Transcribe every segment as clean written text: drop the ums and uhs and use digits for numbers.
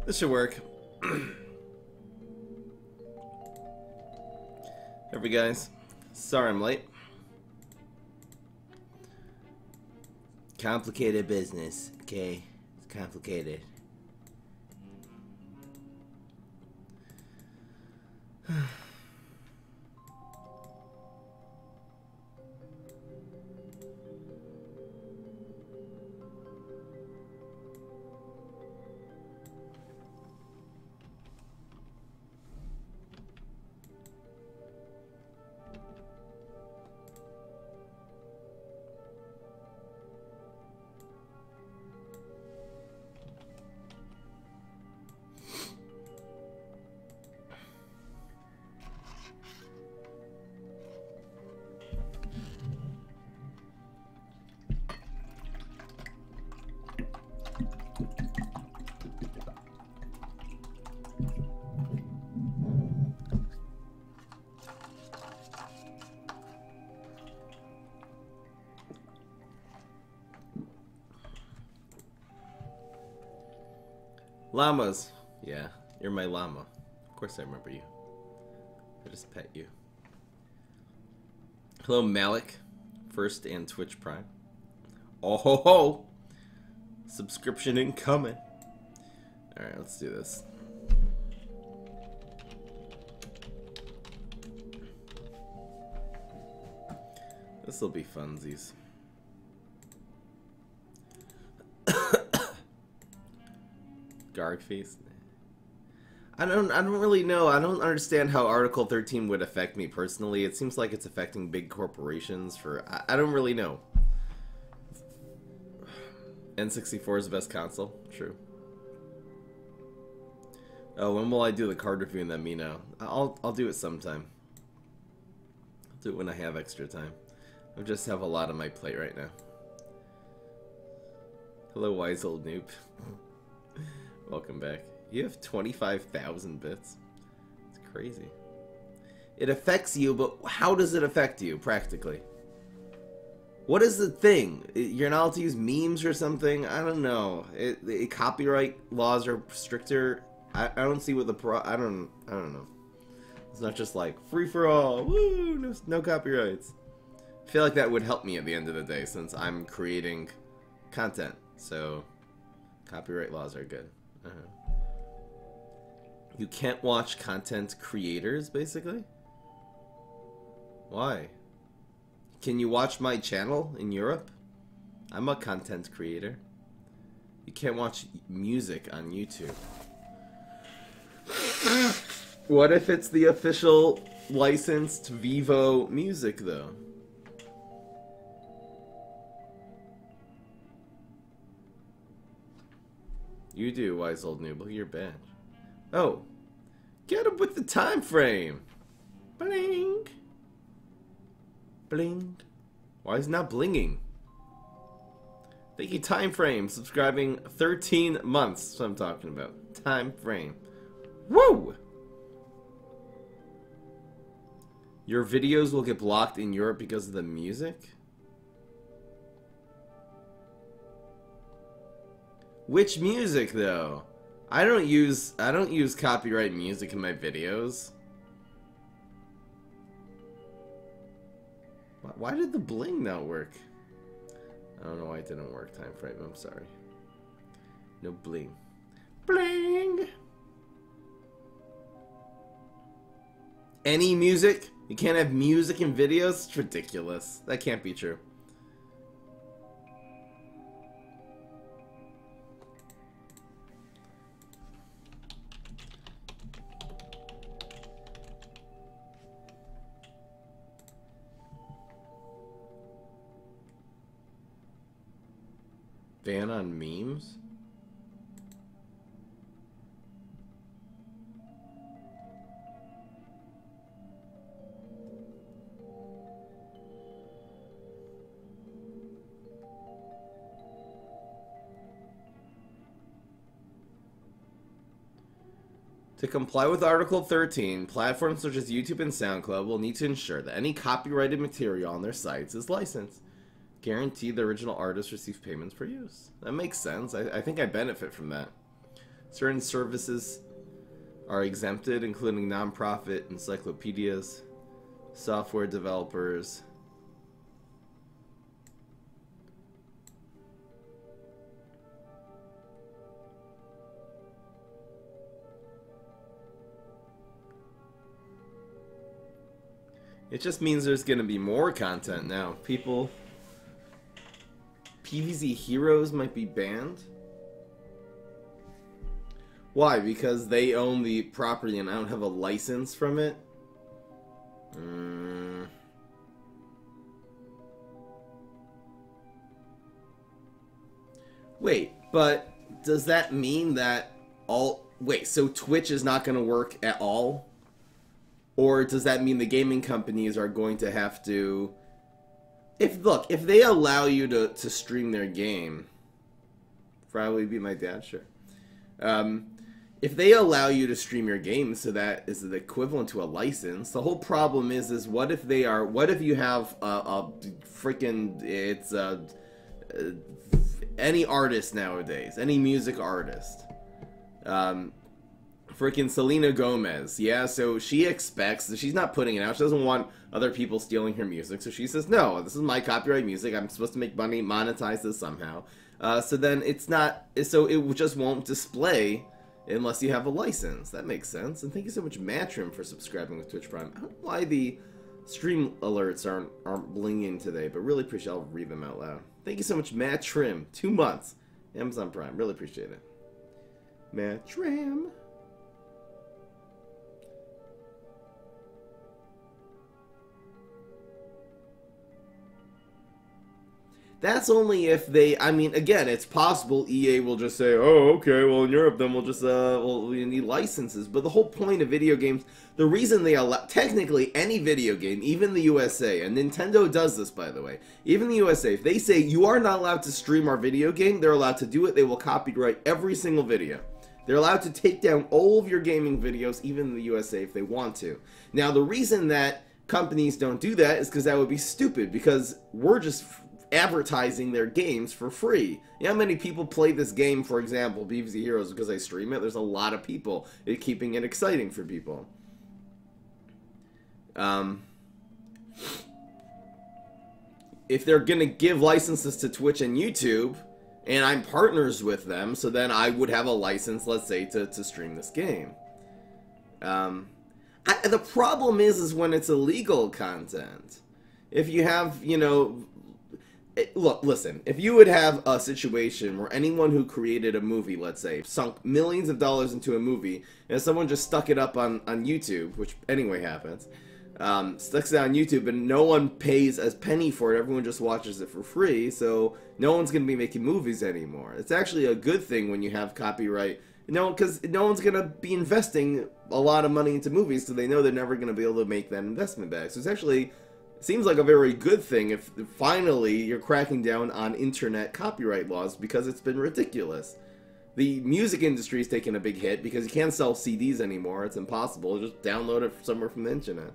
This should work. Hey guys, sorry I'm late. Complicated business, okay? It's complicated. Llamas. Yeah, you're my llama. Of course I remember you. I just pet you. Hello, Malik. First and Twitch Prime. Oh ho ho! Subscription incoming. Alright, let's do this. This'll be funsies. Garg face. I don't really know. I don't understand how Article 13 would affect me personally. It seems like it's affecting big corporations for I don't really know. N64 is the best console. True. Oh, when will I do the card review and let me know? I'll do it sometime. I'll do it when I have extra time. I just have a lot on my plate right now. Hello, wise old noob. Welcome back. You have 25,000 bits. It's crazy. It affects you, but how does it affect you, practically? What is the thing? You're not allowed to use memes or something? I don't know. Copyright laws are stricter. I don't see what the I don't know. It's not just like, free for all, woo, no copyrights. I feel like that would help me at the end of the day, since I'm creating content. So, copyright laws are good. You can't watch content creators, basically? Why? Can you watch my channel in Europe? I'm a content creator. You can't watch music on YouTube. What if it's the official licensed Vivo music, though? You do, wise old noob. Look at your badge. Oh. Get him with the time frame. Bling. Bling. Why is it not blinging? Thank you, time frame. Subscribing 13 months. That's what I'm talking about. Time frame. Woo! Your videos will get blocked in Europe because of the music? Which music, though? I don't use copyright music in my videos. Why did the bling not work? I don't know why it didn't work. Time frame. I'm sorry. No bling. Bling. Any music? You can't have music in videos? It's ridiculous. That can't be true. Ban on memes? To comply with Article 13, platforms such as YouTube and SoundCloud will need to ensure that any copyrighted material on their sites is licensed. Guarantee the original artist receives payments for use. That makes sense. I think I benefit from that. Certain services are exempted, including nonprofit encyclopedias, software developers. It just means there's going to be more content now. People... PvZ Heroes might be banned? Why? Because they own the property and I don't have a license from it? Wait, but does that mean that all... Wait, so Twitch is not going to work at all? Or does that mean the gaming companies are going to have to... Look, if they allow you to stream their game... Probably be my dad, sure. If they allow you to stream your game, so that is the equivalent to a license, the whole problem is what if they are... What if you have a freaking... It's any artist nowadays, any music artist. Freaking Selena Gomez, yeah, so she expects, she's not putting it out, she doesn't want other people stealing her music, so she says, no, this is my copyright music, I'm supposed to make money, monetize this somehow. So then it's not, so it just won't display unless you have a license. That makes sense. And thank you so much, Matrim, for subscribing with Twitch Prime. I don't know why the stream alerts aren't blinging today, but really appreciate it. I'll read them out loud. Thank you so much, Matrim. 2 months. Amazon Prime. Really appreciate it. Matrim. That's only if they, I mean, again, it's possible EA will just say, oh, okay, well, in Europe, then we'll just, well, we need licenses. But the whole point of video games, the reason they allow, technically, any video game, even the USA, and Nintendo does this, by the way, even the USA, if they say, you are not allowed to stream our video game, they're allowed to do it, they will copyright every single video. They're allowed to take down all of your gaming videos, even in the USA, if they want to. Now, the reason that companies don't do that is because that would be stupid, because we're just advertising their games for free. You know how many people play this game, for example, PvZ Heroes, because I stream it? There's a lot of people. It's keeping it exciting for people. If they're going to give licenses to Twitch and YouTube, and I'm partners with them, so then I would have a license, let's say, to stream this game. The problem is when it's illegal content. If you have, you know... Look, listen, if you would have a situation where anyone who created a movie, let's say, sunk millions of dollars into a movie, and someone just stuck it up on YouTube, which anyway happens, sticks it on YouTube, and no one pays a penny for it, everyone just watches it for free, so no one's going to be making movies anymore. It's actually a good thing when you have copyright, you know, because no one's going to be investing a lot of money into movies, so they know they're never going to be able to make that investment back. So it's actually... seems like a very good thing if finally you're cracking down on internet copyright laws, because it's been ridiculous. The music industry is taking a big hit because you can't sell CDs anymore. It's impossible. Just download it somewhere from the internet.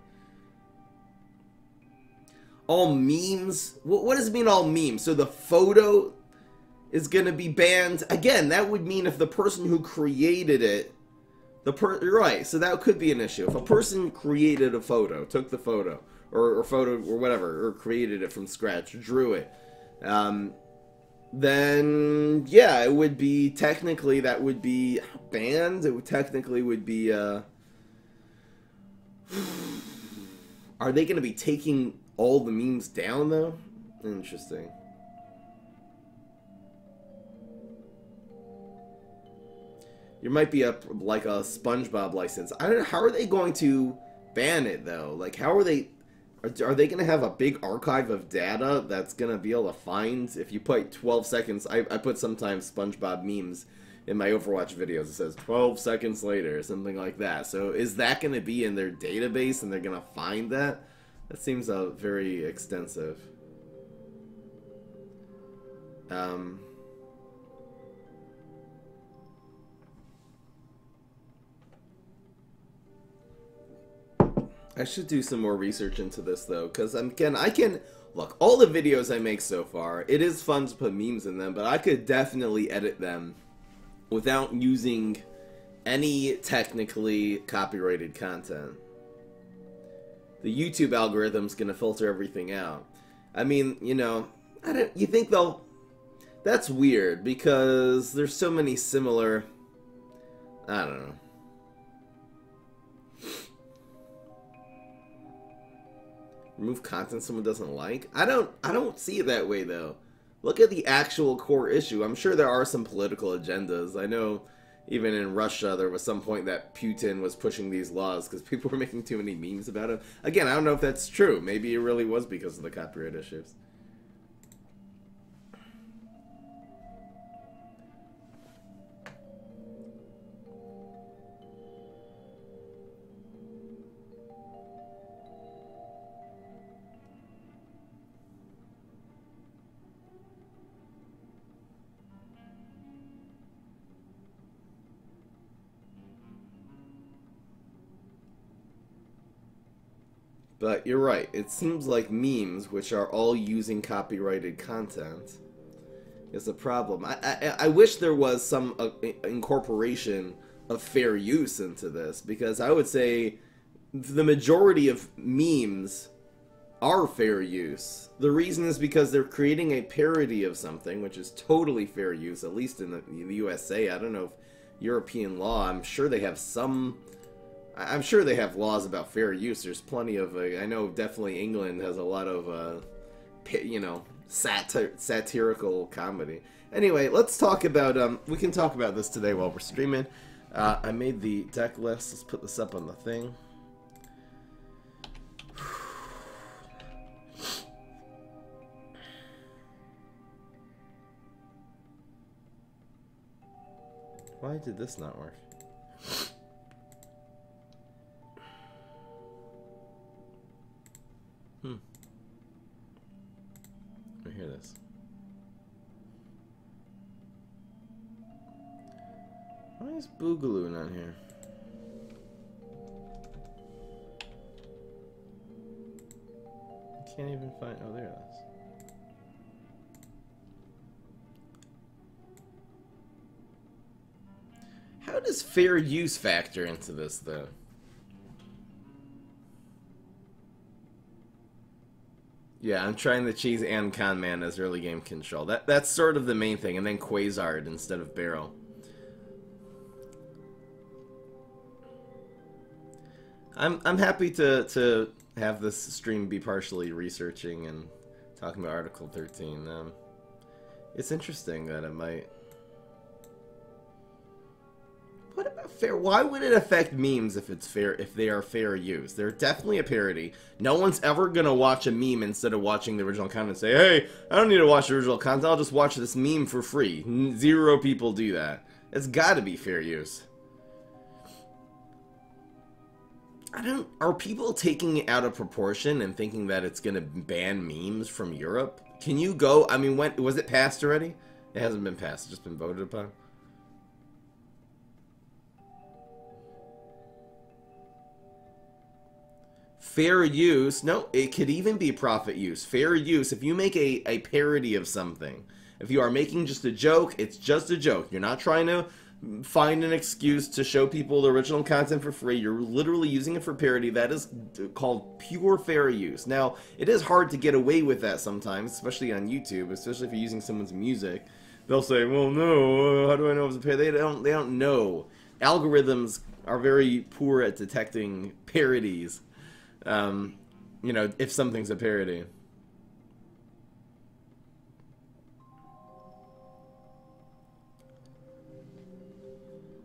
All memes? What does it mean, all memes? So the photo is going to be banned? Again, that would mean if the person who created it... Right, so that could be an issue. If a person created a photo, took the photo... Or photo, or whatever, or created it from scratch, drew it, then, yeah, it would be, technically, that would be banned. It would technically would be, are they going to be taking all the memes down, though? Interesting. There might be like a SpongeBob license. I don't know, how are they going to ban it, though? Like, how are they... Are they going to have a big archive of data that's going to be able to find? If you put 12 seconds... I put sometimes SpongeBob memes in my Overwatch videos. It says 12 seconds later or something like that. So is that going to be in their database and they're going to find that? That seems very extensive. I should do some more research into this, though, because again, I can... Look, all the videos I make so far, it is fun to put memes in them, but I could definitely edit them without using any technically copyrighted content. The YouTube algorithm's gonna filter everything out. I mean, you know, you think they'll... That's weird, because there's so many similar... I don't know. Remove content someone doesn't like? I don't see it that way, though. Look at the actual core issue. I'm sure there are some political agendas. I know even in Russia there was some point that Putin was pushing these laws because people were making too many memes about him. Again, I don't know if that's true. Maybe it really was because of the copyright issues. But you're right, it seems like memes, which are all using copyrighted content, is a problem. I wish there was some incorporation of fair use into this, because I would say the majority of memes are fair use. The reason is because they're creating a parody of something, which is totally fair use, at least in the USA. I don't know if European law, I'm sure they have some... I'm sure they have laws about fair use. There's plenty of... I know definitely England has a lot of, you know, satirical comedy. Anyway, let's talk about... we can talk about this today while we're streaming. I made the deck list. Let's put this up on the thing. Why did this not work? I hear this. Why is Boogaloo not here? I can't even find... Oh, there it is. How does fair use factor into this, though? Yeah, I'm trying the cheese and con man as early game control. That's sort of the main thing, and then Quasar instead of Barrel. I'm happy to have this stream be partially researching and talking about Article 13. It's interesting that it might... What about fair? Why would it affect memes if it's fair? If they are fair use, they're definitely a parody. No one's ever gonna watch a meme instead of watching the original content and say, "Hey, I don't need to watch the original content. I'll just watch this meme for free." 0 people do that. It's got to be fair use. Are people taking it out of proportion and thinking that it's gonna ban memes from Europe? Can you go? I mean, when was it passed already? It hasn't been passed. It's just been voted upon. Fair use, no, it could even be profit use. Fair use, if you make a parody of something, if you are making just a joke, it's just a joke. You're not trying to find an excuse to show people the original content for free. You're literally using it for parody. That is called pure fair use. Now, it is hard to get away with that sometimes, especially on YouTube, especially if you're using someone's music. They'll say, well, no, how do I know if it's a parody? They don't know. Algorithms are very poor at detecting parodies. You know, if something's a parody.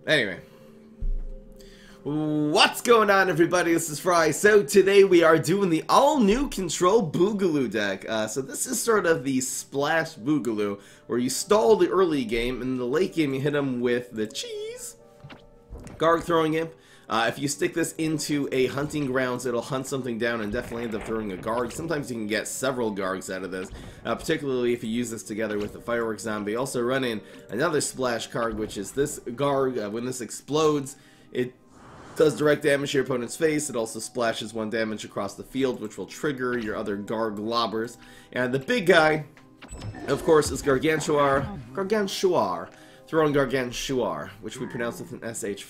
Anyway. What's going on, everybody? This is Fry. So today we are doing the all-new Control Boogaloo deck. So this is sort of the Splash Boogaloo, where you stall the early game, and in the late game you hit them with the cheese, Garg Throwing Imp. If you stick this into a hunting grounds, it'll hunt something down and definitely end up throwing a Garg. Sometimes you can get several Gargs out of this, particularly if you use this together with the Fireworks Zombie. Also run in another splash card, which is this Garg. When this explodes, it does direct damage to your opponent's face. It also splashes 1 damage across the field, which will trigger your other Garg lobbers. And the big guy, of course, is Gargantuar. Throwing Gargantuar, which we pronounce with an SH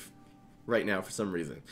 right now for some reason.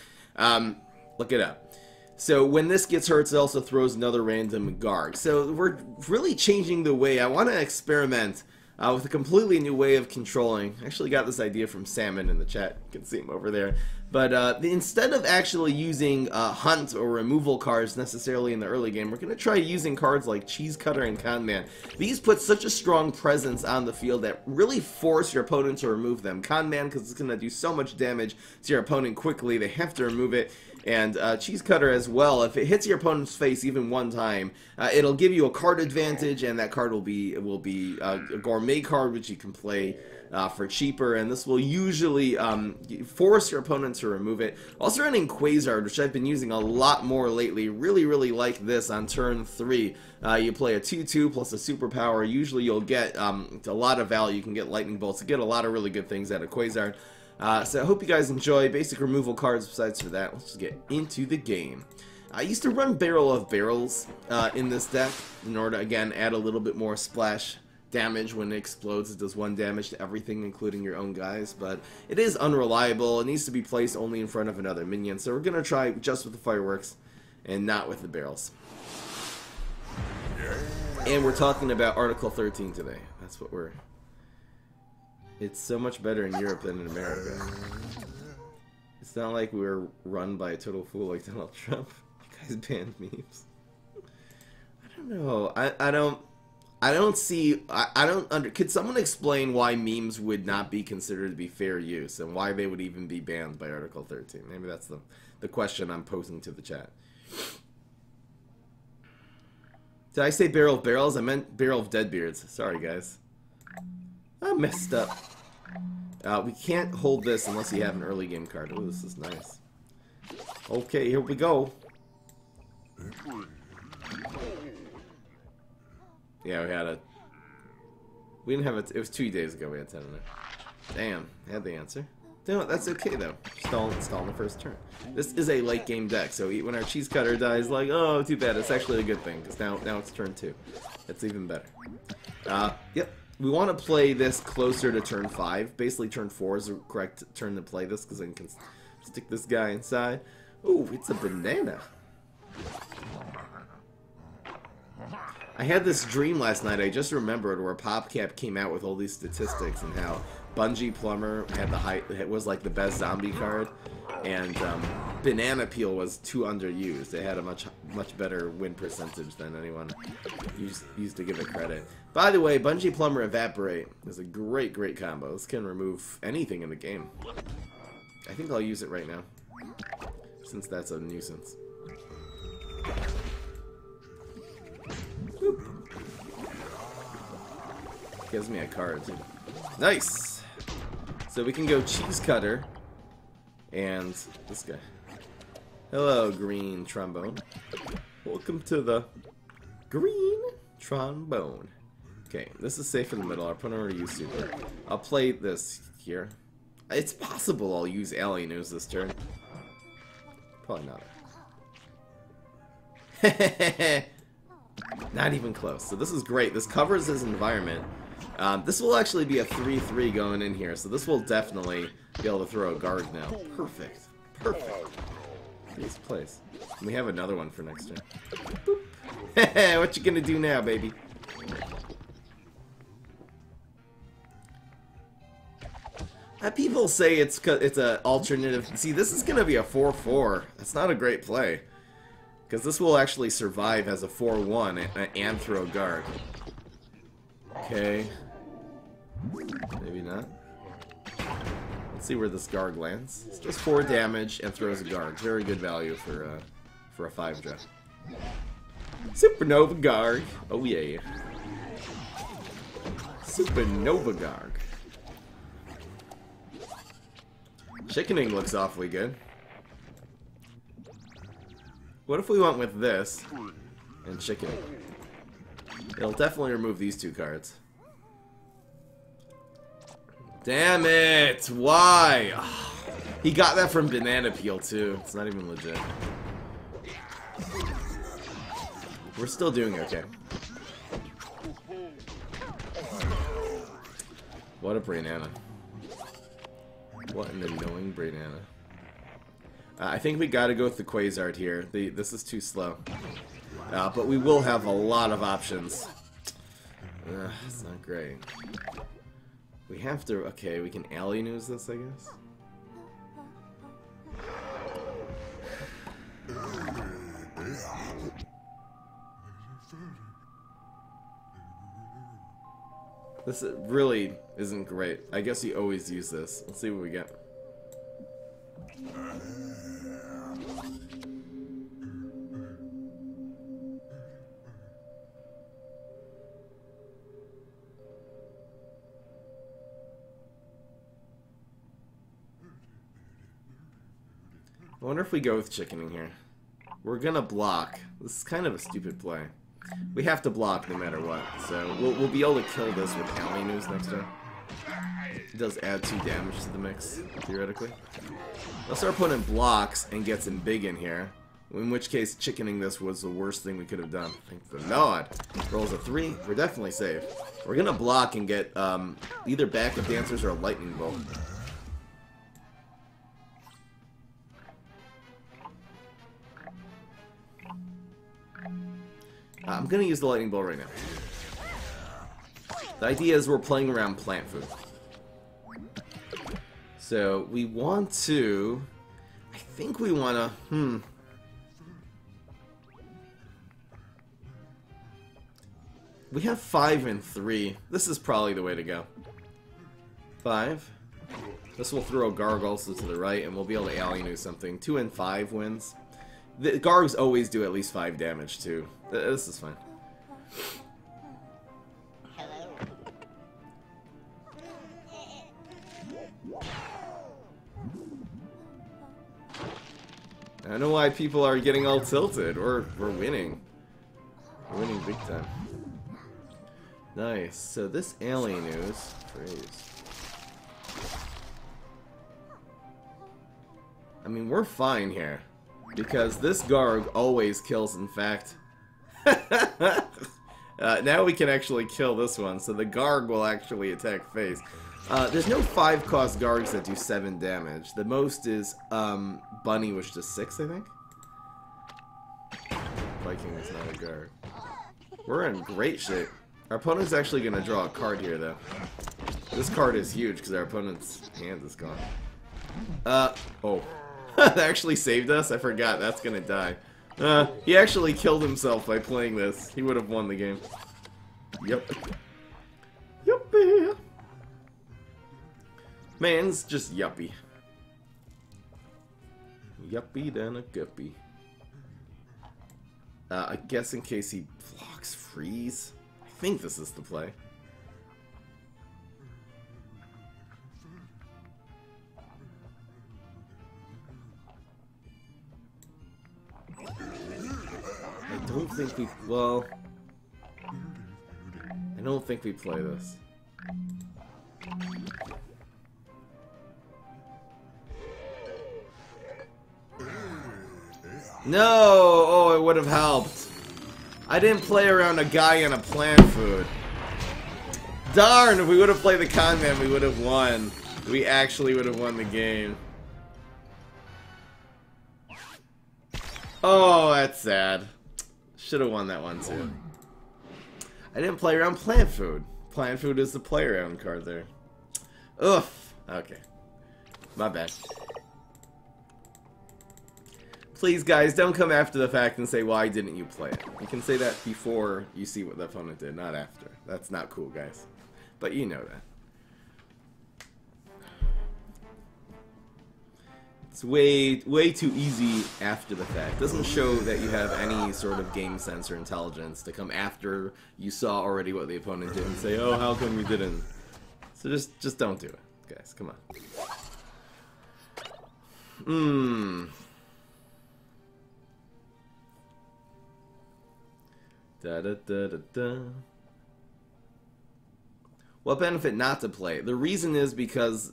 Look it up. So when this gets hurt, it also throws another random Garg. So we're really changing the way. I want to experiment with a completely new way of controlling. I actually got this idea from Salmon in the chat. You can see him over there. But instead of actually using hunt or removal cards necessarily in the early game, we're going to try using cards like Cheese Cutter and Con Man. These put such a strong presence on the field that really force your opponent to remove them. Con Man, because it's going to do so much damage to your opponent quickly, they have to remove it. And Cheese Cutter as well, if it hits your opponent's face even one time, it'll give you a card advantage, and that card will be a gourmet card which you can play for cheaper, and this will usually force your opponent to remove it. Also running Quasar, which I've been using a lot more lately. Really like this on turn 3. You play a 2/2 plus a superpower. Usually you'll get a lot of value. You can get lightning bolts. You get a lot of really good things out of Quasar. So I hope you guys enjoy basic removal cards. Besides for that, let's just get into the game. I used to run Barrel of Barrels in this deck in order to, again, add a little bit more splash damage when it explodes. It does 1 damage to everything, including your own guys, but it is unreliable. It needs to be placed only in front of another minion, so we're going to try just with the fireworks and not with the barrels. And we're talking about Article 13 today. That's what we're... It's so much better in Europe than in America. It's not like we're run by a total fool like Donald Trump. You guys banned memes. I don't know. I don't see. Could someone explain why memes would not be considered to be fair use and why they would even be banned by Article 13? Maybe that's the question I'm posing to the chat. Did I say Barrel of Barrels? I meant Barrel of Deadbeards. Sorry, guys. I messed up. We can't hold this unless you have an early game card. Oh, this is nice. Okay, here we go. Yeah, we didn't have it. It was 2 days ago we had 10 in there. Damn, I had the answer. No, that's okay though. Stall in the first turn. This is a late game deck, so when our Cheese Cutter dies, like, oh, too bad. It's actually a good thing because now it's turn 2. It's even better. Yep. We want to play this closer to turn 5. Basically, turn 4 is the correct turn to play this because I can stick this guy inside. Ooh, it's a banana. I had this dream last night, I just remembered, where PopCap came out with all these statistics and how Bungee Plumber was like the best zombie card, and Banana Peel was too underused. It had a much better win percentage than anyone used to give it credit. By the way, Bungee Plumber Evaporate is a great combo. This can remove anything in the game. I think I'll use it right now, since that's a nuisance. Boop. Gives me a card too. Nice! So we can go Cheese Cutter and this guy. Hello, Green Trombone. Welcome to the Green Trombone. Okay, this is safe in the middle. Our opponent already used Super. I'll play this here. It's possible I'll use Alien News this turn. Probably not. Not even close. So this is great. This covers his environment. This will actually be a 3/3 going in here, so this will definitely be able to throw a guard now. Perfect. Perfect. Nice place. And we have another one for next turn. Boop. What you gonna do now, baby? People say it's an alternative. See, this is gonna be a 4/4. That's not a great play. Because this will actually survive as a 4/1 and throw guard. Okay. Maybe not. Let's see where this guard lands. It's just 4 damage and throws a guard. Very good value for a 5-drop. Supernova Garg. Oh yeah. Supernova Garg. Chickening looks awfully good. What if we went with this and chickening? It'll definitely remove these 2 cards. Damn it! Why? He got that from Banana Peel too. It's not even legit. We're still doing okay. What a banana. What an annoying banana. I think we gotta go with the Quasar here. This is too slow. But we will have a lot of options. It's not great. We have to... Okay, we can alley news this, I guess. This really isn't great. I guess you always use this. Let's see what we get. I wonder if we go with chickening here. We're gonna block. This is kind of a stupid play. We have to block no matter what, so we'll be able to kill this with alley news next turn. It does add 2 damage to the mix, theoretically. Unless our opponent blocks and gets him big in here, in which case chickening this was the worst thing we could have done. Thank the Nod. Rolls a 3, we're definitely safe. We're gonna block and get either backup dancers or a lightning bolt. I'm gonna use the lightning bolt right now. The idea is we're playing around plant food. So we want to... I think we want to... We have 5 and 3. This is probably the way to go. 5. This will throw Garg also to the right, and we'll be able to alley news something. 2 and 5 wins. The Gargs always do at least 5 damage, too. This is fine. Hello. I don't know why people are getting all tilted. We're winning. We're winning big time. Nice. So this alley news... Phrase. I mean, we're fine here. Because this Garg always kills, in fact. Now we can actually kill this one, so the Garg will actually attack face. There's no 5-cost Gargs that do 7 damage. The most is Bunny, which does 6, I think. Viking is not a Garg. We're in great shape. Our opponent's actually going to draw a card here, though. This card is huge because our opponent's hand is gone. Oh. That actually saved us? I forgot. That's gonna die. He actually killed himself by playing this. He would have won the game. Yep. Yuppie. Man's just yuppie. Yuppie than a guppy. I guess in case he blocks freeze. I think this is the play. I don't think we... Well... I don't think we play this. No! Oh, it would have helped. I didn't play around a guy on a plant food. Darn! If we would have played the con man, we would have won. We actually would have won the game. Oh, that's sad. Should have won that one too. I didn't play around plant food. Plant food is the play around card there. Oof. Okay. My bad. Please, guys, don't come after the fact and say, why didn't you play it? You can say that before you see what the opponent did, not after. That's not cool, guys. But you know that. It's way too easy after the fact. Doesn't show that you have any sort of game sense or intelligence to come after you saw already what the opponent did and say, oh, how come you didn't? So just don't do it, guys. Come on. Da-da-da-da-da. What benefit not to play? The reason is because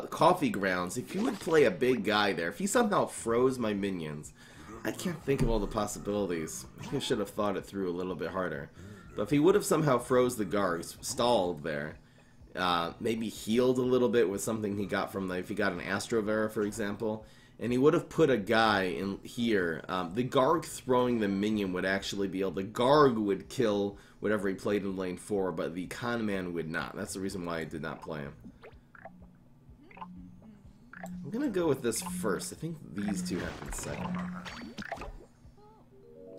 Coffee Grounds, if you would play a big guy there, if he somehow froze my minions, I can't think of all the possibilities. I think I should have thought it through a little bit harder. But if he would have somehow froze the Gargs, stalled there, maybe healed a little bit with something he got from, if he got an Astro Vera, for example, and he would have put a guy in here, the Garg throwing the minion would actually be able... The Garg would kill whatever he played in lane 4, but the con man would not. That's the reason why I did not play him. I'm gonna go with this first. I think these two happen second.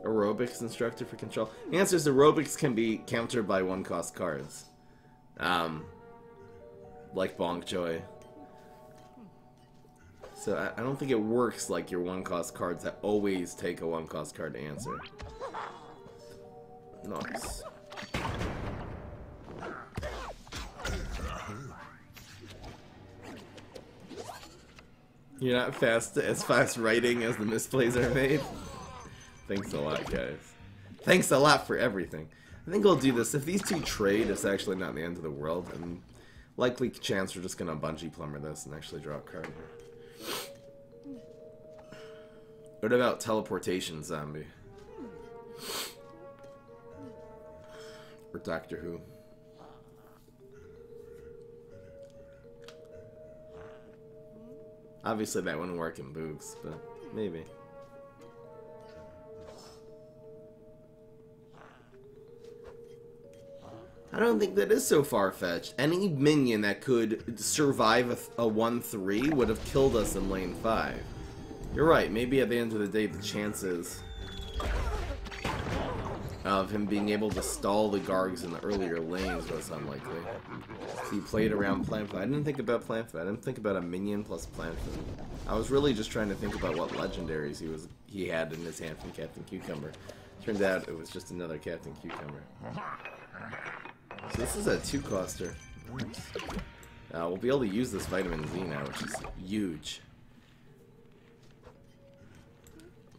Aerobics instructor for control. The answer is aerobics can be countered by 1-cost cards. Like Bonk Joy. So I don't think it works like your 1-cost cards that always take a 1-cost card to answer. Nice. You're not as fast writing as the misplays are made. Thanks a lot, guys. Thanks a lot for everything. I think I'll do this. If these two trade, it's actually not the end of the world, and likely chance we're just gonna bungee plumber this and actually draw a card here. What about teleportation zombie? Or Doctor Who? Obviously that wouldn't work in Boogs, but maybe. I don't think that is so far-fetched. Any minion that could survive a 1-3 would have killed us in lane 5. You're right, maybe at the end of the day the chances of him being able to stall the Gargs in the earlier lanes was unlikely. So he played around Planfoot. I didn't think about Planfoot. I didn't think about a minion plus Planfoot. I was really just trying to think about what legendaries he had in his hand from Captain Cucumber. Turned out it was just another Captain Cucumber. So this is a 2-coster. Nice. We'll be able to use this Vitamin Z now, which is huge.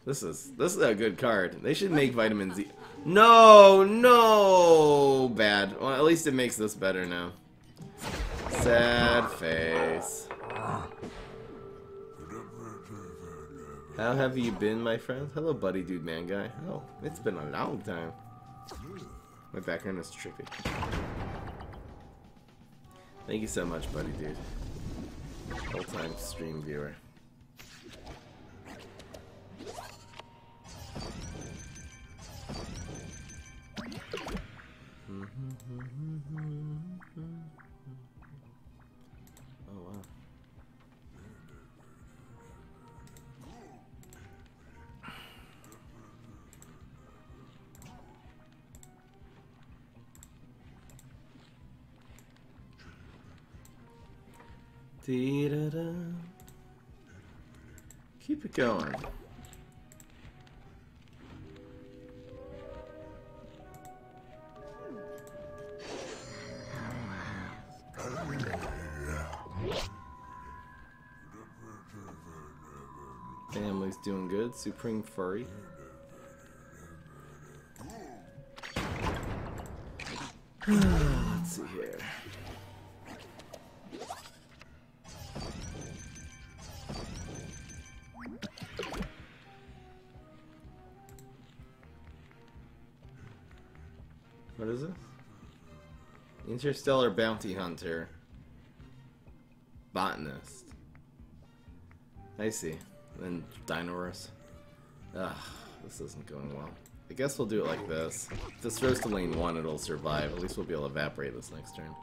This is a good card. They should make Vitamin Z. No, bad. Well, at least it makes this better now. Sad face. How have you been, my friend? Hello, buddy, dude, man, guy. Oh, it's been a long time. My background is trippy. Thank you so much, buddy, dude. Full-time stream viewer. Oh, wow. Dee-da-da. Keep it going. Family's doing good. Supreme Furry. Let's see here. What is this? Interstellar Bounty Hunter. Botanist. I see. And Dinosaurus. Ugh, this isn't going well. I guess we'll do it like this. If this goes to lane 1, it'll survive. At least we'll be able to evaporate this next turn.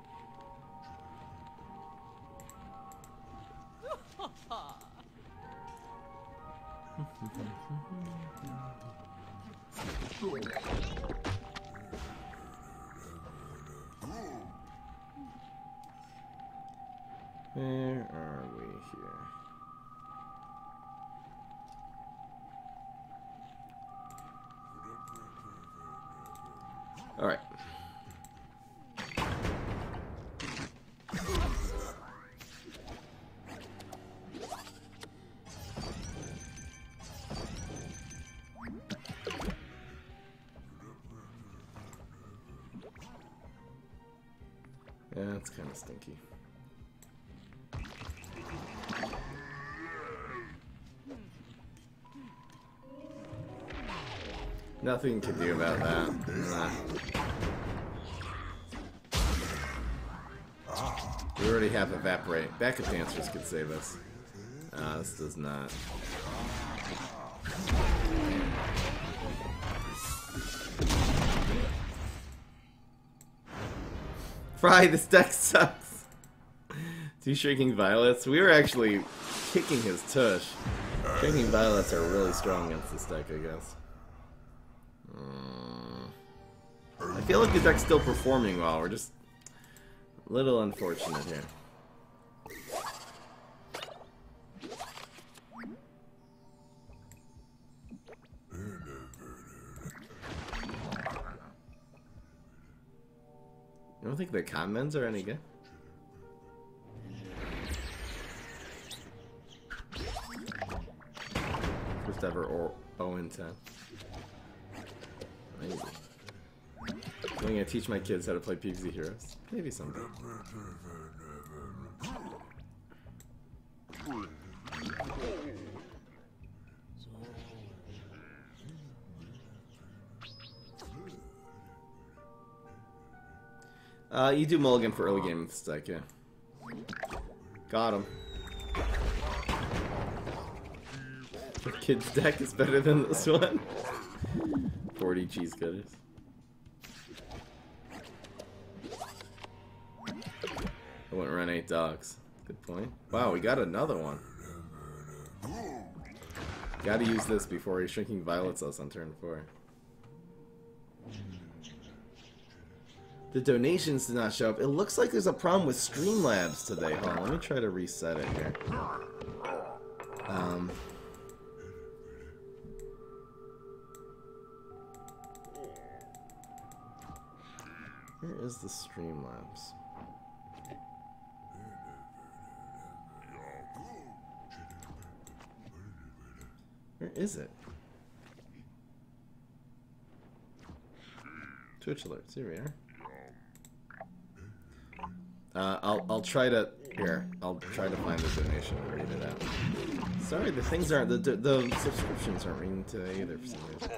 Where are we here? All right. Yeah, it's kind of stinky. Nothing to do about that. Nah. We already have Evaporate. Backup dancers could save us. This does not. Fry, this deck sucks. 2 Shrinking Violets. We were actually kicking his tush. Shrinking Violets are really strong against this deck, I guess. I feel like the deck's still performing well. We're just a little unfortunate here. You don't think the comments are any good? First ever 0-10. Maybe. I'm gonna teach my kids how to play PvZ Heroes. Maybe someday. You do mulligan for early game with this deck, yeah. Got him. The kid's deck is better than this one. 40 cheese cutters. I wouldn't run 8 dogs. Good point. Wow, we got another one. Gotta use this before he's Shrinking Violets us on turn 4. The donations did not show up. It looks like there's a problem with Streamlabs today. Hold on, let me try to reset it here. Where is the Streamlabs? Where is it? Twitch alerts, here we are. I'll try to I'll try to find the donation and read it out. Sorry, the things aren't the subscriptions aren't ringing today either for some reason.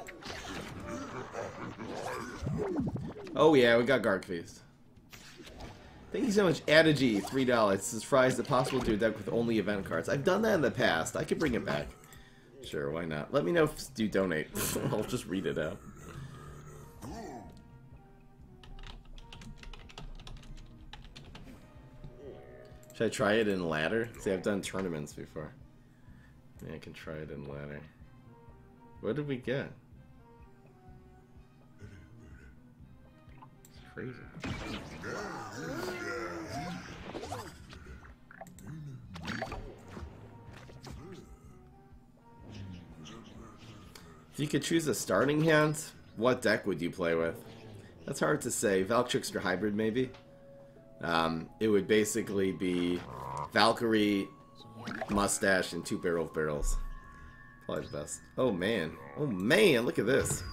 Oh yeah, we got Garg Feast. Thank you so much, Adigi, $3. This is Fry. Is it possible to do a deck with only event cards? I've done that in the past. I could bring it back. Sure, why not? Let me know if you donate. I'll just read it out. Should I try it in ladder? See, I've done tournaments before. Yeah, I can try it in ladder. What did we get? It's crazy. If you could choose a starting hand, what deck would you play with? That's hard to say. Valtrickster Hybrid, maybe? It would basically be Valkyrie, Mustache, and 2 Barrel of Barrels. Probably the best. Oh man. Oh man, look at this.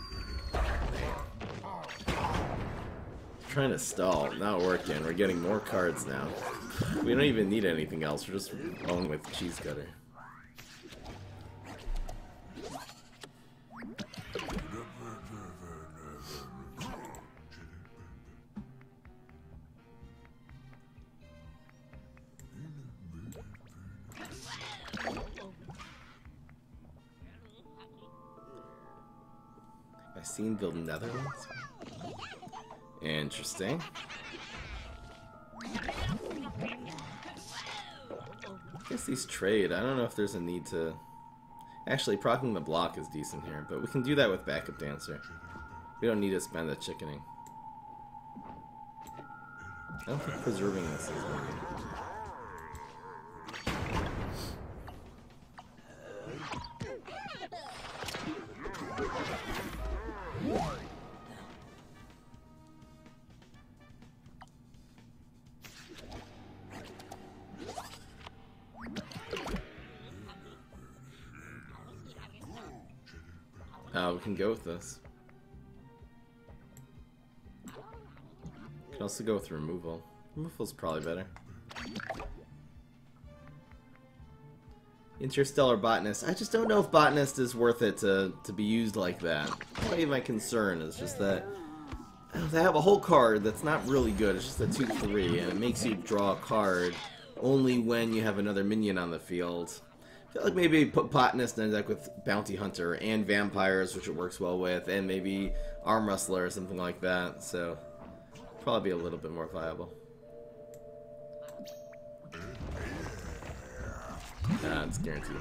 Trying to stall. Not working. We're getting more cards now. We don't even need anything else. We're just going with Cheese Cutter. I've seen the Netherlands. Interesting. I guess these trade. I don't know if there's a need to... Actually, proccing the block is decent here, but we can do that with Backup Dancer. We don't need to spend the chickening. I don't think preserving this is working. We can go with this. We can also go with removal. Removal's probably better. Interstellar Botanist. I just don't know if Botanist is worth it to be used like that. Maybe my concern is just that they have a whole card that's not really good. It's just a 2/3, and it makes you draw a card only when you have another minion on the field. I feel like maybe put Botanist in a deck with Bounty Hunter and Vampires, which it works well with, and maybe Arm Wrestler or something like that. So probably be a little bit more viable. Nah, it's guaranteed.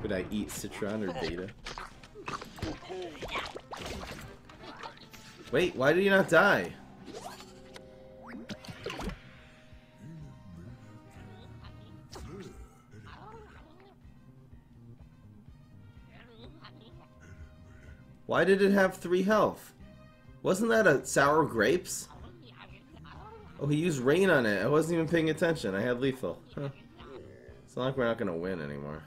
Would I eat Citron or Beta? Wait, why did he not die? Why did it have 3 health? Wasn't that a Sour Grapes? Oh, he used Rain on it. I wasn't even paying attention. I had Lethal. Huh. It's not like we're not going to win anymore.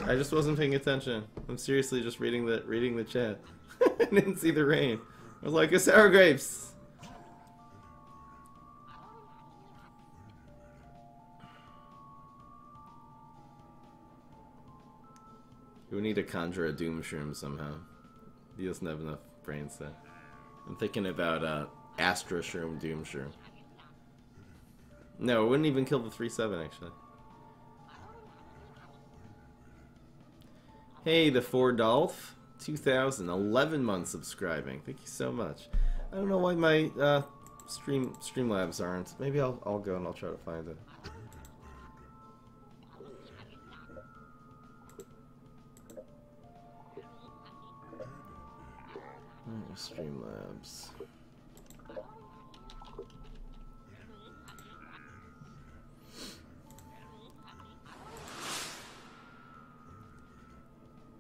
I just wasn't paying attention. I'm seriously just reading the chat. I didn't see the rain. I was like, a Sour Grapes. We need to conjure a Doom Shroom somehow. He doesn't have enough brain cell. I'm thinking about Astra Shroom, Doom Shroom. No, it wouldn't even kill the 3/7 actually. Hey, the 4Dolph, 2011 months subscribing. Thank you so much. I don't know why my Streamlabs aren't. Maybe I'll go and I'll try to find it. Streamlabs.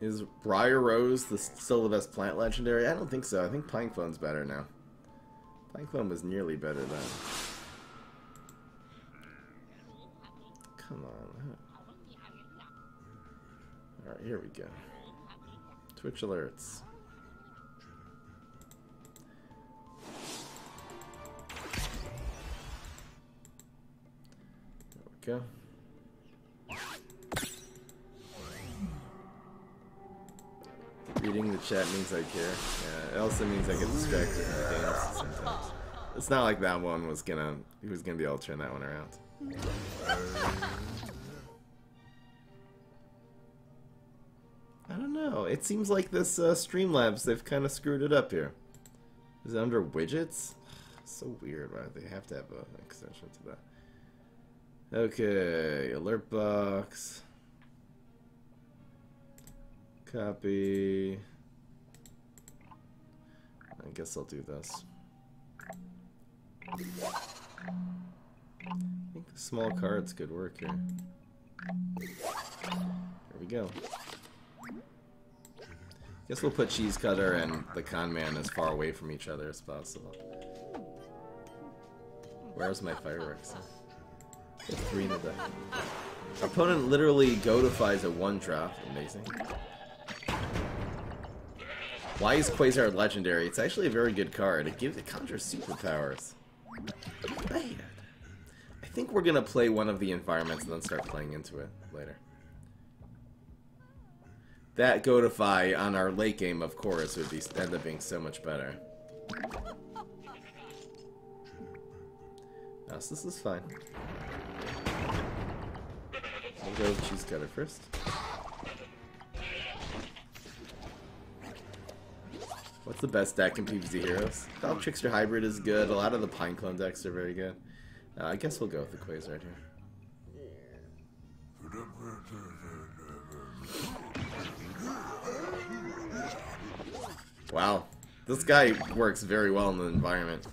Is Briar Rose still the best plant legendary? I don't think so. I think Pineclone's better now. Pineclone was nearly better then. Come on. Alright, here we go. Twitch alerts. Go. Reading the chat means I care. Yeah, it also means I get distracted from the games sometimes. It's not like that one was gonna. He was gonna be able to turn that one around. I don't know. It seems like this Streamlabs, they've kind of screwed it up here. Is it under widgets? So weird. Why they have to have an extension to that? Okay, alert box. Copy. I guess I'll do this. I think the small cards could work here. There we go. Guess we'll put Cheese Cutter and the Con Man as far away from each other as possible. Where's my fireworks? 3 in the deck. Our opponent literally goatifies a 1-drop. Amazing. Why is Quasar legendary? It's actually a very good card. It conjures superpowers. Bad. I think we're gonna play one of the environments and then start playing into it later. That goatify on our late game, of course, would end up being so much better. Oh, so this is fine. We'll go with Cheese Cutter first. What's the best deck in PvZ Heroes? Dog Trickster Hybrid is good. A lot of the Pineclone decks are very good. I guess we'll go with the Quasar right here. Wow. This guy works very well in the environment.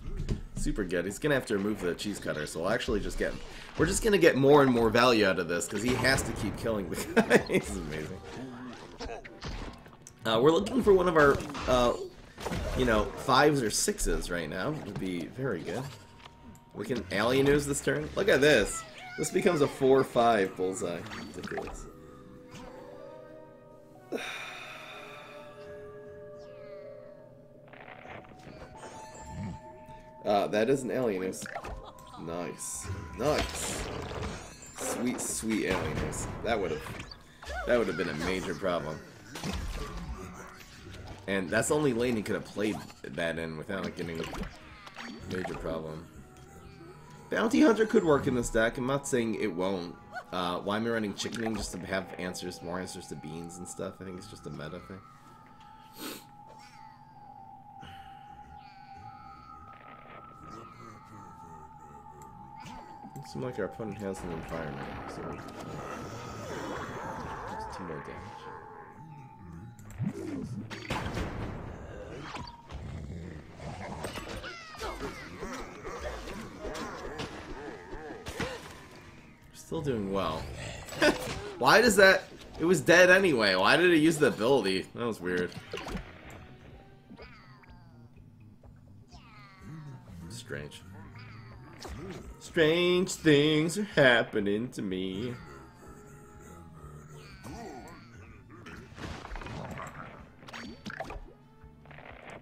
Super good. He's gonna have to remove the Cheese Cutter, so we'll actually just get... We're just gonna get more and more value out of this, because he has to keep killing the guy. This is amazing. We're looking for one of our, you know, 5s or 6s right now. Would be very good. We can Alien News this turn. Look at this. This becomes a 4-5 bullseye. Ridiculous. That is an Alien News. Nice. Nice. Sweet, sweet Alien News. That would have been a major problem. And that's the only lane he could have played that in without like, getting a major problem. Bounty Hunter could work in this deck. I'm not saying it won't. Why am I running Chickening just to have answers, more answers to beans and stuff? I think it's just a meta thing. It seems like our opponent has an environment, so just 2 more damage. Still doing well. Why does that... It was dead anyway. Why did it use the ability? That was weird. Strange. Strange things are happening to me.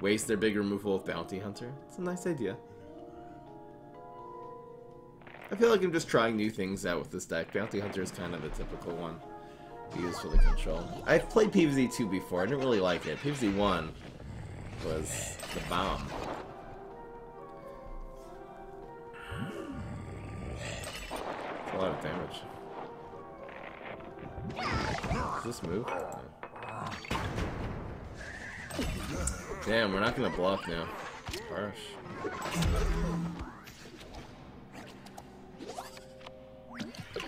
Waste their big removal of Bounty Hunter. It's a nice idea. I feel like I'm just trying new things out with this deck. Bounty Hunter is kind of a typical one to use for the control. I've played PvZ 2 before. I didn't really like it. PvZ 1 was the bomb. That's a lot of damage. Does this move? No. Damn, we're not gonna bluff now. Harsh.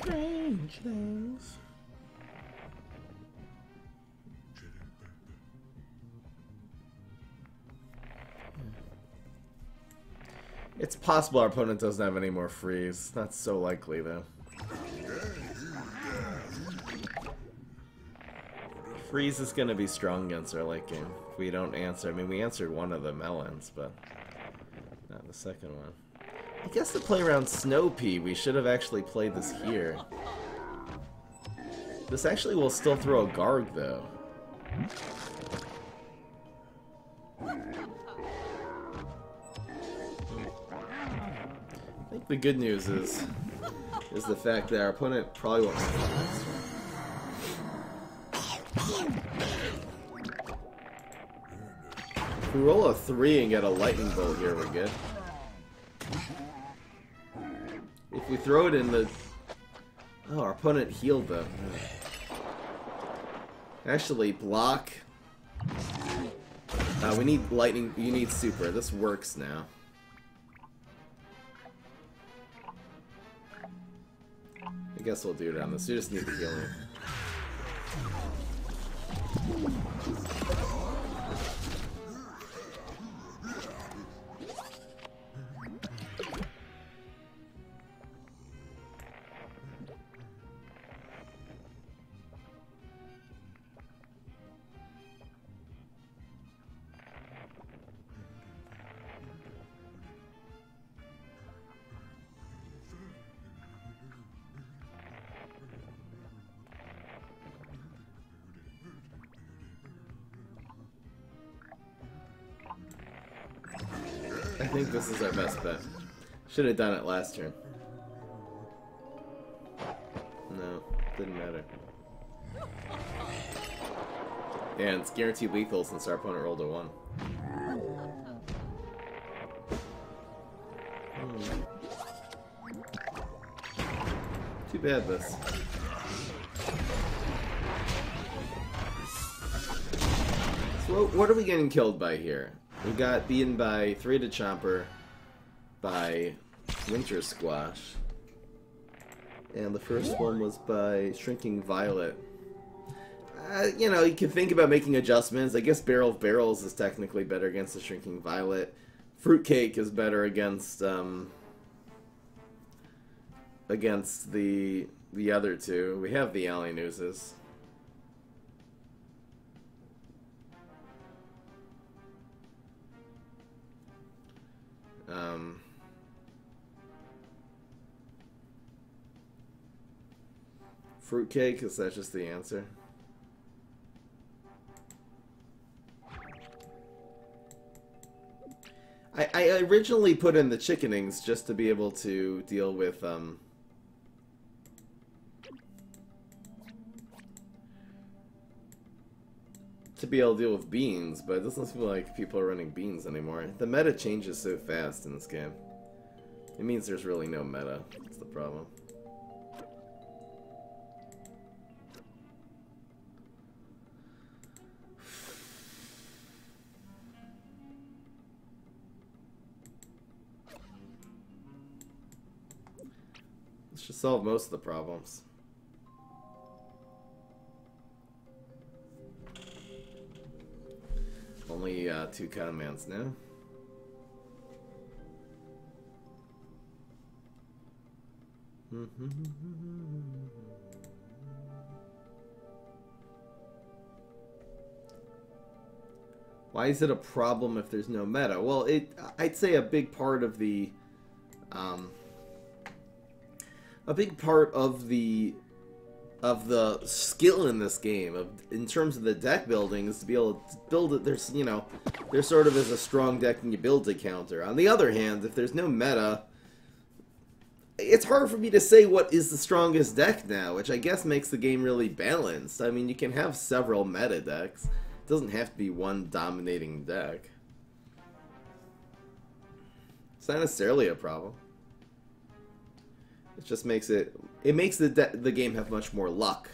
Strange things. It's possible our opponent doesn't have any more freeze. Not so likely though. Freeze is gonna be strong against our late game if we don't answer. I mean, we answered one of the melons, but not the second one. I guess to play around Snow Pea, we should have actually played this here. This actually will still throw a Garg, though. I think the good news is the fact that our opponent probably won't have this. If we roll a 3 and get a lightning bolt here, we're good. If we throw it in the... Oh, our opponent healed though. Actually, block. We need lightning. You need super. This works now. I guess we'll do it on this. You just need the healing. I think this is our best bet. Should have done it last turn. No, didn't matter. Yeah, it's guaranteed lethal since our opponent rolled a 1. Too bad this. So what are we getting killed by here? We got beaten by 3 to Chomper, by Winter Squash, and the first one was by Shrinking Violet. You know, you can think about making adjustments. I guess Barrel of Barrels is technically better against the Shrinking Violet. Fruitcake is better against the other two. We have the Alley Newses. Fruitcake, is that just the answer? I originally put in the chickenings just to be able to deal with to be able to deal with beans, but it doesn't seem like people are running beans anymore. The meta changes so fast in this game. It means there's really no meta. That's the problem. This should solve most of the problems. Only 2 commands now. Why is it a problem if there's no meta? Well, I'd say a big part of the skill in this game, in terms of the deck building, is to be able to build it. There's, you know, there sort of is a strong deck and you build a counter. On the other hand, if there's no meta, it's hard for me to say what is the strongest deck now, which I guess makes the game really balanced. I mean, you can have several meta decks. It doesn't have to be one dominating deck. It's not necessarily a problem. It just makes it makes the game have much more luck,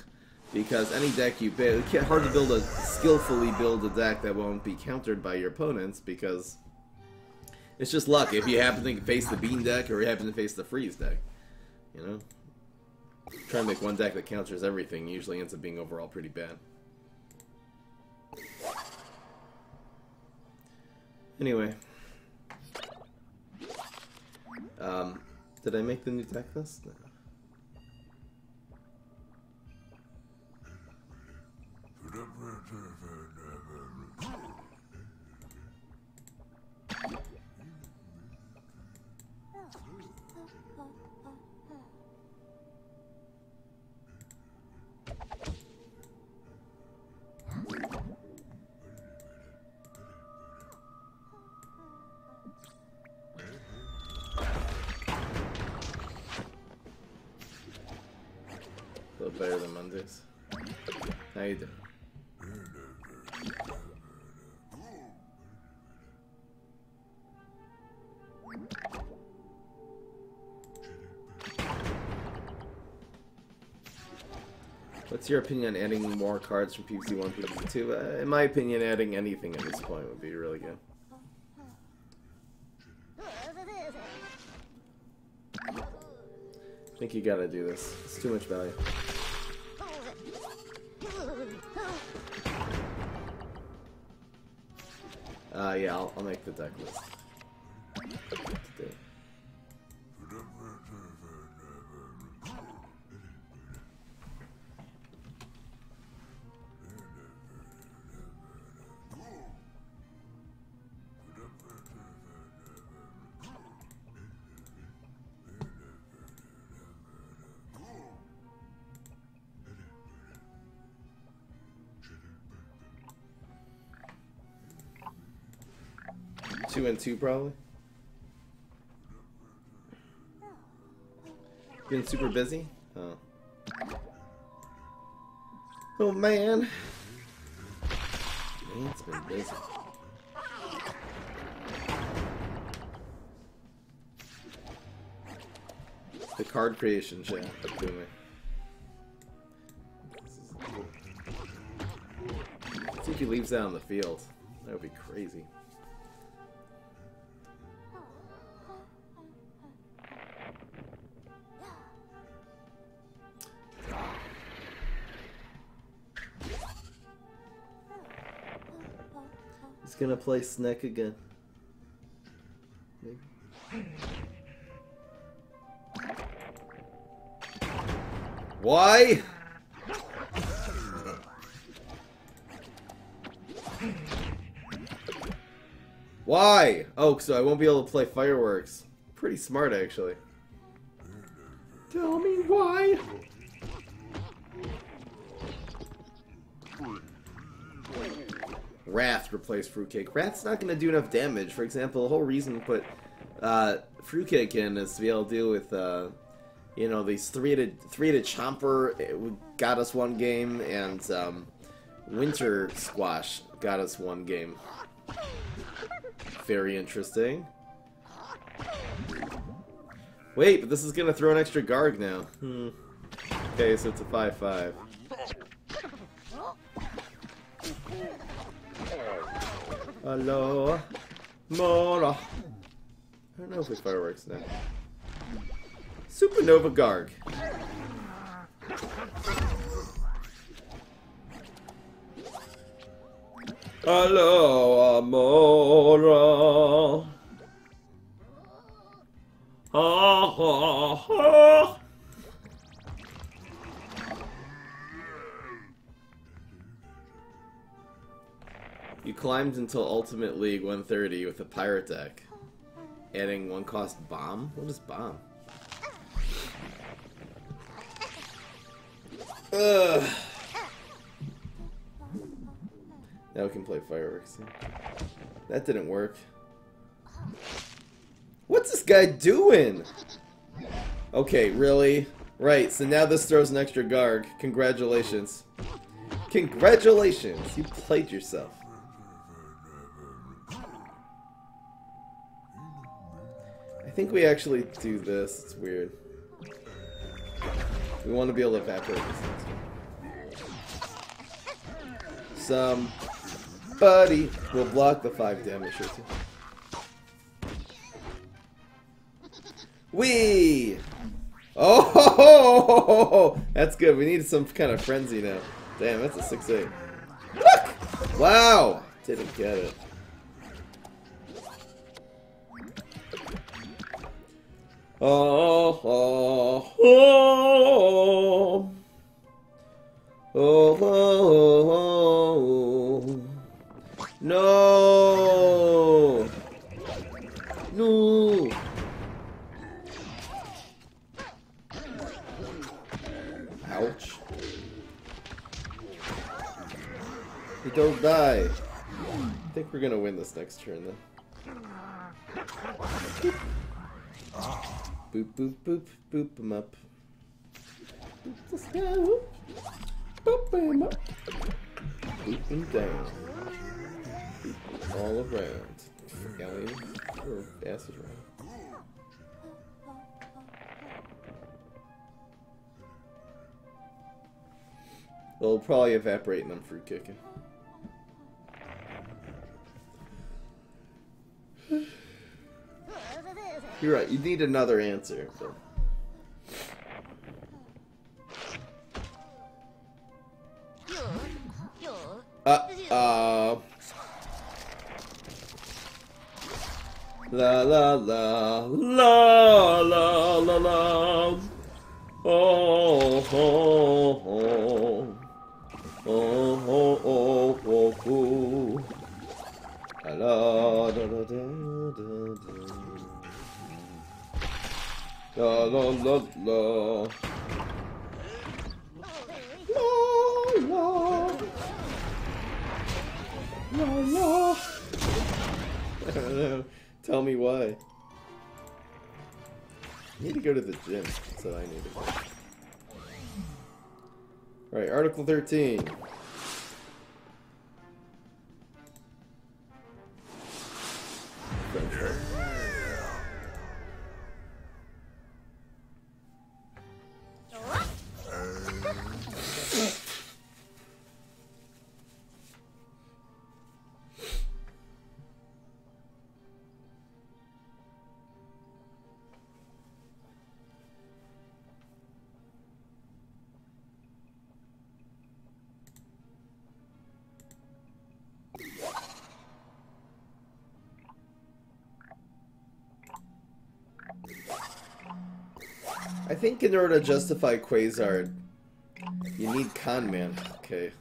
because any deck you build, it's hard to skillfully build a deck that won't be countered by your opponents, because it's just luck. If you happen to face the bean deck or you happen to face the freeze deck, you know, trying to make one deck that counters everything usually ends up being overall pretty bad. Anyway, did I make the new deck list? No. A little better than Mondays. How you doing? What's your opinion on adding more cards from PvZ 1 to PvZ 2? In my opinion, adding anything at this point would be really good. I think you gotta do this. It's too much value. Yeah, I'll make the deck list. Today. 2 and 2 probably. Been super busy? Oh. Oh man. It's been busy. The card creation chat. Doing it. See if he leaves that on the field. That would be crazy. He's gonna play Sneck again. Maybe. Why? Why? Oh, so I won't be able to play fireworks. Pretty smart, actually. Tell me why. Wrath replaced Fruitcake. Wrath's not going to do enough damage. For example, the whole reason we put Fruitcake in is to be able to deal with, you know, these three-headed Chomper. It got us one game, and Winter Squash got us one game. Very interesting. Wait, but this is gonna throw an extra Garg now. Okay, so it's a 5-5. Hello, Mora. I don't know if it's fireworks now. Supernova Garg. Hello, Amora. You climbed until Ultimate League 130 with a pirate deck. Adding 1-cost bomb? What is bomb? Ugh. Now we can play fireworks. That didn't work. What's this guy doing? Okay, really? Right, so now this throws an extra Garg. Congratulations. Congratulations! You played yourself. I think we actually do this. It's weird. We want to be able to evaporate this thing. Somebody will block the 5 damage or 2. Whee! Oh, that's good. We need some kind of frenzy now. Damn, that's a 6-8. Look! Wow! Didn't get it. Oh, oh, oh, oh, oh, oh. No! No! Ouch. You don't die. I think we're gonna win this next turn then. Boop, boop, boop, boop him up. Boop this guy, whoop. Boop him up. Boop him down. Boop him all around. Galleon or acid round. They'll probably evaporate and I'm fruit kicking. You're right, you need another answer. So. La la la la la la la. Oh oh oh oh oh oh oh oh. La la da da da da. La la la la. La la. La la. I don't know. Tell me why. I need to go to the gym. That's what I need to do. Alright, Article 13. I think in order to justify Quasar, you need Con Man. Okay.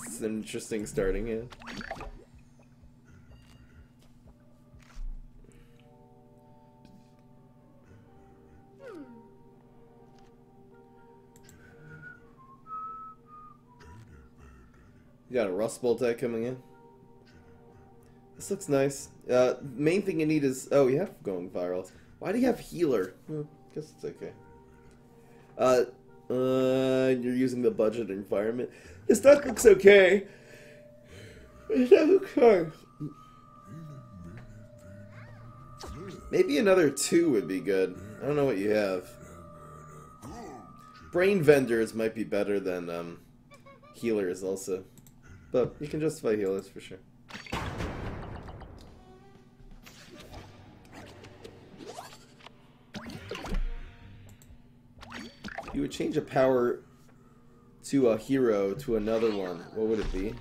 This is an interesting starting in. You got a Rust Bolt deck coming in. This looks nice. Main thing you need is... Oh, you have going viral. Why do you have Healer? Guess it's okay. You're using the budget environment. This duck looks okay. It looks hard. Maybe another 2 would be good. I don't know what you have. Brain vendors might be better than healers also. But you can justify healers for sure. You would change a power to a hero to another one. What would it be?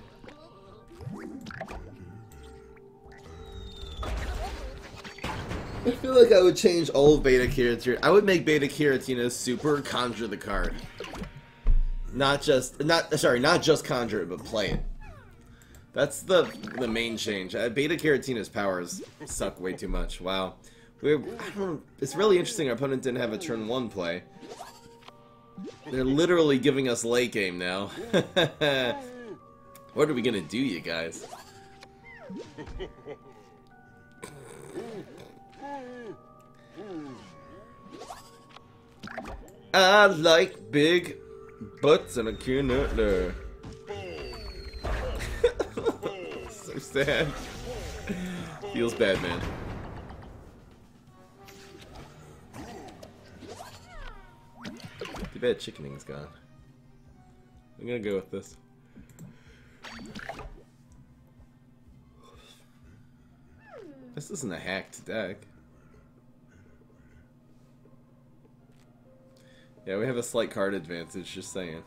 I feel like I would change all of Beta Carotene. I would make Beta Carotene super, conjure the card. Not just conjure it, but play it. That's the main change. Beta Carotina's powers suck way too much. Wow. It's really interesting our opponent didn't have a turn 1 play. They're literally giving us late game now. What are we gonna do, you guys? I like big butts and I cannot learn. So sad. Feels bad, man. Too bad chickening's gone. I'm gonna go with this. This isn't a hacked deck. Yeah, we have a slight card advantage, just saying.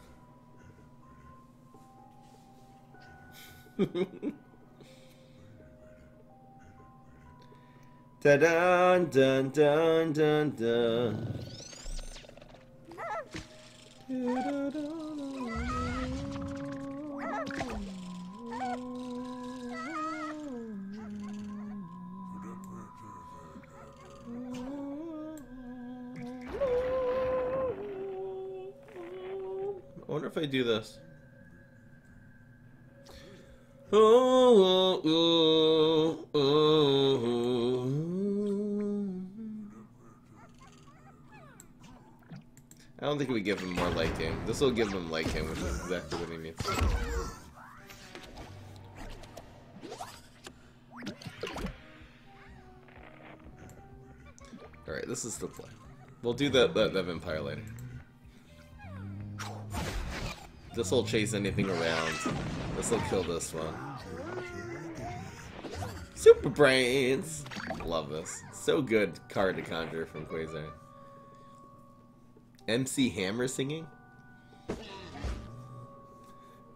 Da-dun, dun, dun, dun, dun. I wonder if I do this. I don't think we give him more late game. This will give him late game, which is exactly what he needs. Alright, this is the play. We'll do the vampire later. This will chase anything around. This will kill this one. Super Brains! Love this. So good card to conjure from Quasar. MC Hammer singing?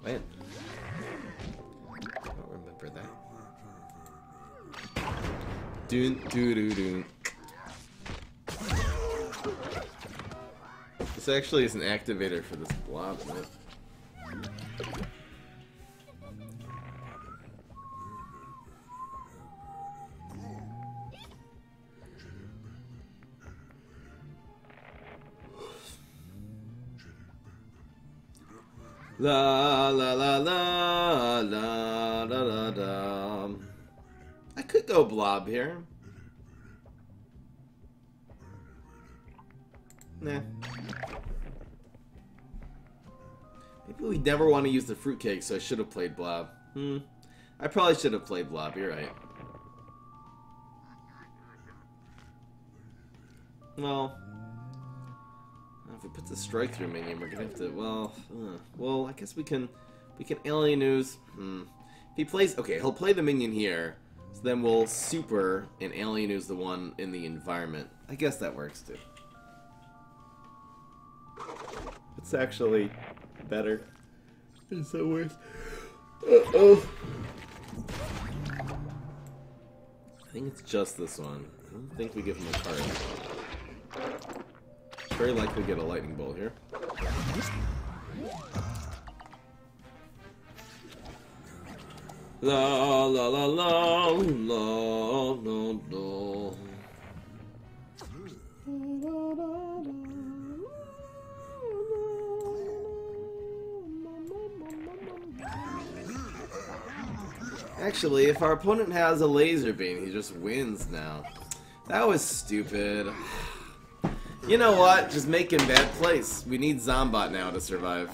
Man. I don't remember that. Doon doo doo doo. This actually is an activator for this blob, man. La la la la la la la la. I could go blob here. Nah. Maybe we never want to use the fruitcake, so I should have played blob. I probably should have played blob, you're right. Well, if it puts a strike through minion, we're gonna have to, well, I guess we can alien ooze. If he plays, okay, he'll play the minion here, so then we'll super and alien ooze the one in the environment. I guess that works too. It's actually better in some ways. Uh-oh. I think it's just this one. I don't think we give him a card. Very likely get a lightning bolt here. La la la la la la la. Actually, if our opponent has a laser beam, he just wins now. That was stupid. You know what? Just making bad plays. We need Zombot now to survive.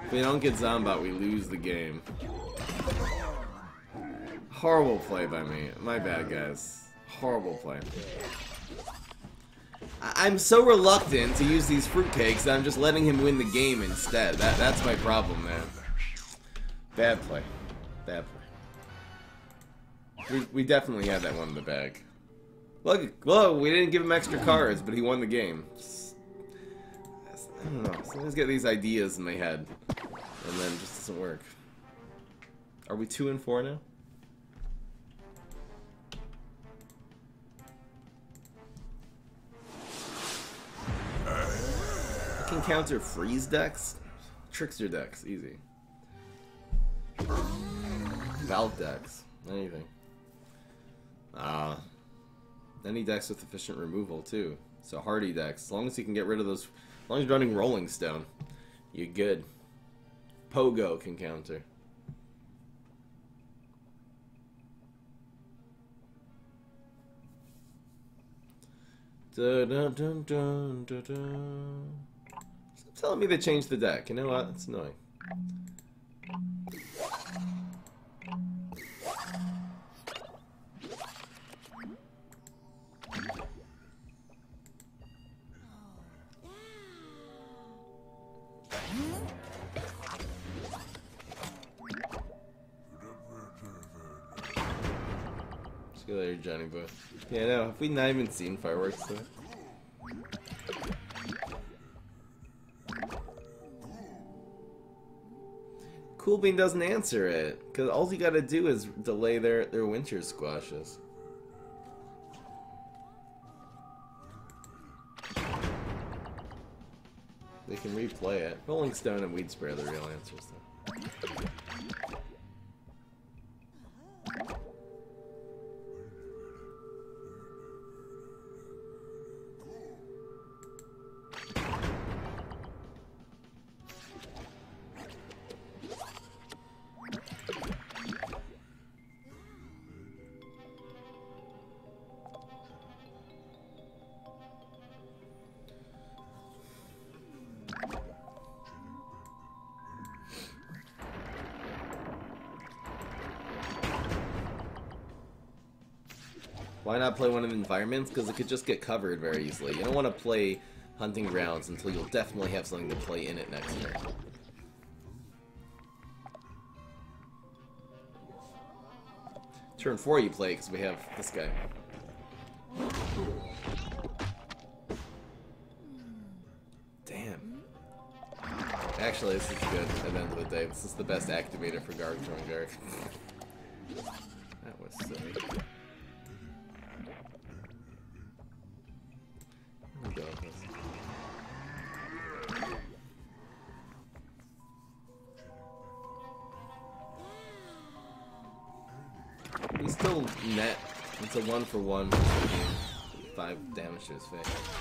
If we don't get Zombot, we lose the game. Horrible play by me. My bad, guys. Horrible play. I'm so reluctant to use these fruitcakes that I'm just letting him win the game instead. That's my problem, man. Bad play. Bad play. We definitely had that one in the bag. Look, we didn't give him extra cards, but he won the game. I don't know. Sometimes get these ideas in my head, and then it just doesn't work. Are we 2-4 now? I can counter freeze decks, trickster decks, easy. Valve decks, anything. Any decks with efficient removal too. So hardy decks, as long as you can get rid of those, as long as you're running Rolling Stone, you're good. Pogo can counter. Dun, dun, dun, dun, dun, dun. Stop telling me they changed the deck. You know what? It's annoying. See you later, Johnny boy. Yeah, no, have we not even seen fireworks today? Cool Bean doesn't answer it, because all you gotta do is delay their winter squashes. They can replay it. Rolling Stone and Weed Spray are the real answers, though. Why not play one of the environments? Because it could just get covered very easily. You don't want to play Hunting Grounds until you'll definitely have something to play in it next turn. Turn 4 you play because we have this guy. Damn. Actually, this is good at the end of the day. This is the best activator for Garg throwing Garg. That was silly. He's still net. It's a 1-for-1. 5 damage to his face.